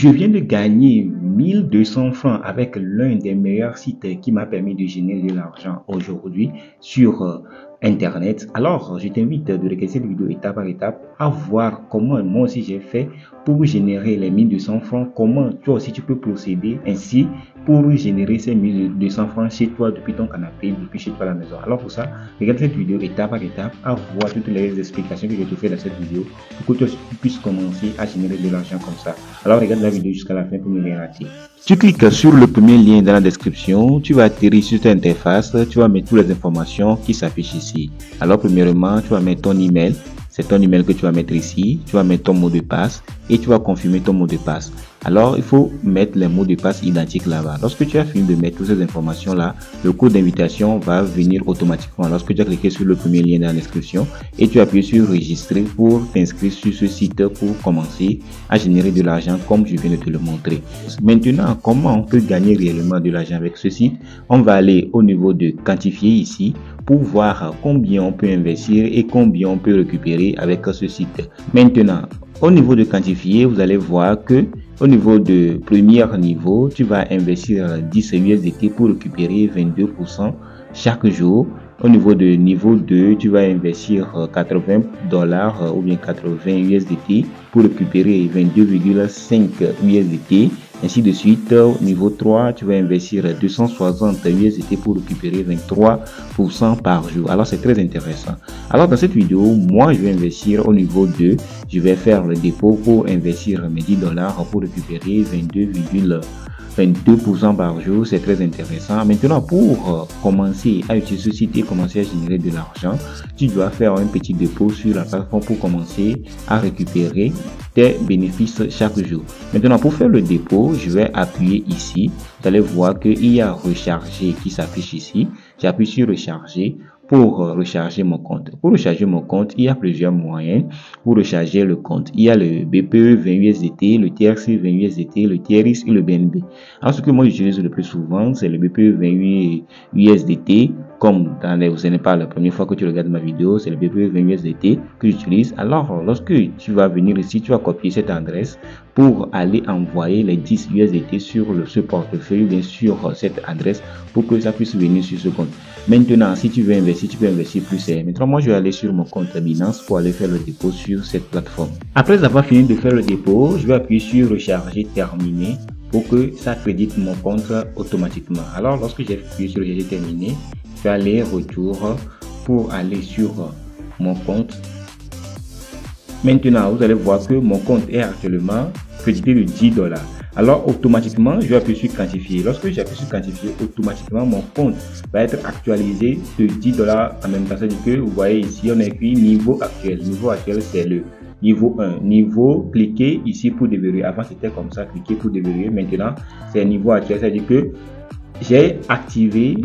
Je viens de gagner 1200 francs avec l'un des meilleurs sites qui m'a permis de générer de l'argent aujourd'hui sur Internet. Alors, je t'invite de regarder cette vidéo étape par étape à voir comment moi aussi j'ai fait pour générer les 1200 francs, comment toi aussi tu peux procéder ainsi pour générer ces 1200 francs chez toi depuis ton canapé, depuis chez toi à la maison. Alors pour ça, regarde cette vidéo étape par étape à voir toutes les explications que je te fais dans cette vidéo pour que tu puisses commencer à générer de l'argent comme ça. Alors regarde la vidéo jusqu'à la fin pour ne rien rater. Tu cliques sur le premier lien dans la description, tu vas atterrir sur ta interface, tu vas mettre toutes les informations qui s'affichent ici. Alors premièrement, tu vas mettre ton email, c'est ton email que tu vas mettre ici, tu vas mettre ton mot de passe et tu vas confirmer ton mot de passe. Alors il faut mettre les mots de passe identiques là-bas. Lorsque tu as fini de mettre toutes ces informations là, le code d'invitation va venir automatiquement lorsque tu as cliqué sur le premier lien dans la description et tu appuies sur enregistrer pour t'inscrire sur ce site pour commencer à générer de l'argent comme je viens de te le montrer. Maintenant, comment on peut gagner réellement de l'argent avec ce site? On va aller au niveau de quantifier ici pour voir combien on peut investir et combien on peut récupérer avec ce site. Maintenant, au niveau de quantifier, vous allez voir que au niveau de premier niveau, tu vas investir 10 USDT pour récupérer 22% chaque jour. Au niveau de niveau 2, tu vas investir 80 $ ou bien 80 USDT pour récupérer 22,5 USDT. Ainsi de suite, au niveau 3, tu vas investir 260 USDT pour récupérer 23% par jour. Alors, c'est très intéressant. Alors, dans cette vidéo, moi, je vais investir au niveau 2. Je vais faire le dépôt pour investir mes 10 $ pour récupérer 22% par jour. C'est très intéressant. Maintenant, pour commencer à utiliser ce site et commencer à générer de l'argent, tu dois faire un petit dépôt sur la plateforme pour commencer à récupérer tes bénéfices chaque jour. Maintenant, pour faire le dépôt, je vais appuyer ici. Vous allez voir qu'il y a recharger qui s'affiche ici. J'appuie sur recharger pour recharger mon compte. Pour recharger mon compte, il y a plusieurs moyens pour recharger le compte. Il y a le BPE 20 USDT, le TRC 20 USDT, le TRX et le BNB. Alors, ce que moi j'utilise le plus souvent, c'est le BPE 28 USDT. Comme vous n'êtes pas la première fois que tu regardes ma vidéo, c'est le BPE 20 USDT que j'utilise. Alors, lorsque tu vas venir ici, tu vas copier cette adresse pour aller envoyer les 10 USDT sur ce portefeuille, bien sûr, cette adresse pour que ça puisse venir sur ce compte. Maintenant, si tu veux investir, tu peux investir plus. Maintenant, moi, je vais aller sur mon compte Binance pour aller faire le dépôt sur cette plateforme. Après avoir fini de faire le dépôt, je vais appuyer sur recharger terminé pour que ça crédite mon compte automatiquement. Alors, lorsque j'ai appuyé sur recharger terminé, je vais aller retour pour aller sur mon compte. Maintenant, vous allez voir que mon compte est actuellement crédité de 10 $. Alors, automatiquement, je vais appuyer sur quantifier. Lorsque j'appuie sur quantifier, automatiquement, mon compte va être actualisé de 10 $ en même temps. C'est-à-dire que vous voyez ici, on a écrit niveau actuel. Niveau actuel, c'est le niveau 1. Niveau, cliquez ici pour déverrouiller. Avant, c'était comme ça, cliquez pour déverrouiller. Maintenant, c'est niveau actuel. C'est-à-dire que j'ai activé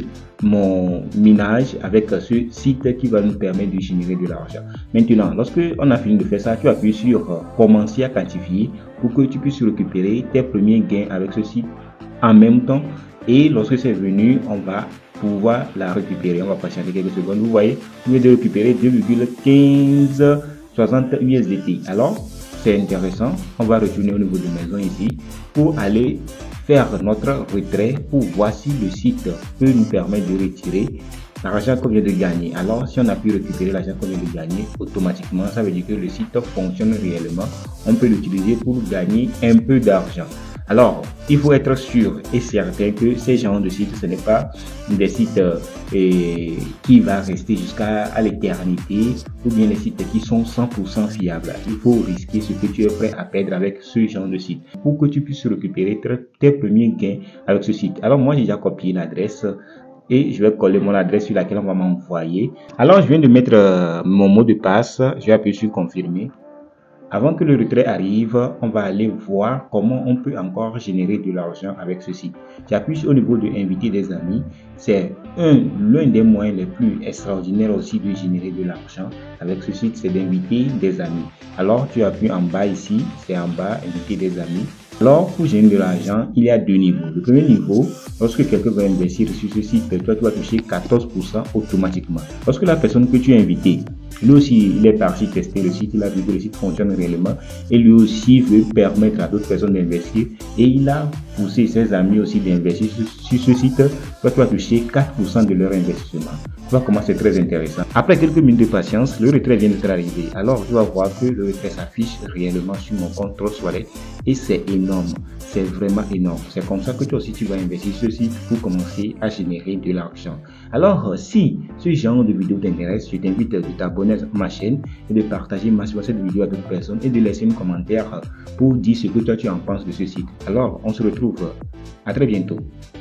mon minage avec ce site qui va nous permettre de générer de l'argent. Maintenant, lorsque on a fini de faire ça, tu appuies sur commencer à quantifier pour que tu puisses récupérer tes premiers gains avec ce site en même temps. Et lorsque c'est venu, on va pouvoir la récupérer. On va patienter quelques secondes. Vous voyez, vous venez de récupérer 2,1560 USDT. Alors, c'est intéressant. On va retourner au niveau de maison ici pour aller faire notre retrait pour voir si le site peut nous permettre de retirer l'argent qu'on vient de gagner. Alors, si on a pu récupérer l'argent qu'on vient de gagner, automatiquement, ça veut dire que le site fonctionne réellement. On peut l'utiliser pour gagner un peu d'argent. Alors, il faut être sûr et certain que ces genres de sites, ce n'est pas des sites qui vont rester jusqu'à l'éternité ou bien les sites qui sont 100% fiables. Il faut risquer ce que tu es prêt à perdre avec ce genre de site pour que tu puisses récupérer tes premiers gains avec ce site. Alors, moi, j'ai déjà copié l'adresse et je vais coller mon adresse sur laquelle on va m'envoyer. Alors, je viens de mettre mon mot de passe. Je vais appuyer sur confirmer. Avant que le retrait arrive, on va aller voir comment on peut encore générer de l'argent avec ceci. J'appuie au niveau de inviter des amis. C'est l'un des moyens les plus extraordinaires aussi de générer de l'argent avec ce site, c'est d'inviter des amis. Alors tu appuies en bas ici, c'est en bas, inviter des amis. Alors pour générer de l'argent, il y a deux niveaux. Le premier niveau, lorsque quelqu'un va investir sur ce site, toi tu vas toucher 14% automatiquement. Lorsque la personne que tu as invitée Lui aussi, il est parti tester le site, il a vu que le site fonctionne réellement et lui aussi veut permettre à d'autres personnes d'investir et il a poussé ses amis aussi d'investir sur ce site. Toi, tu vas toucher 4% de leur investissement. Tu vois comment c'est très intéressant. Après quelques minutes de patience, le retrait vient d'être arrivé. Alors, tu vas voir que le retrait s'affiche réellement sur mon compte Trust Wallet et c'est énorme. C'est vraiment énorme. C'est comme ça que toi aussi tu vas investir sur ce site pour commencer à générer de l'argent. Alors, si ce genre de vidéo t'intéresse, je t'invite de t'abonner à ma chaîne et de partager massivement cette vidéo à d'autres personnes et de laisser un commentaire pour dire ce que toi tu en penses de ce site. Alors, on se retrouve à très bientôt.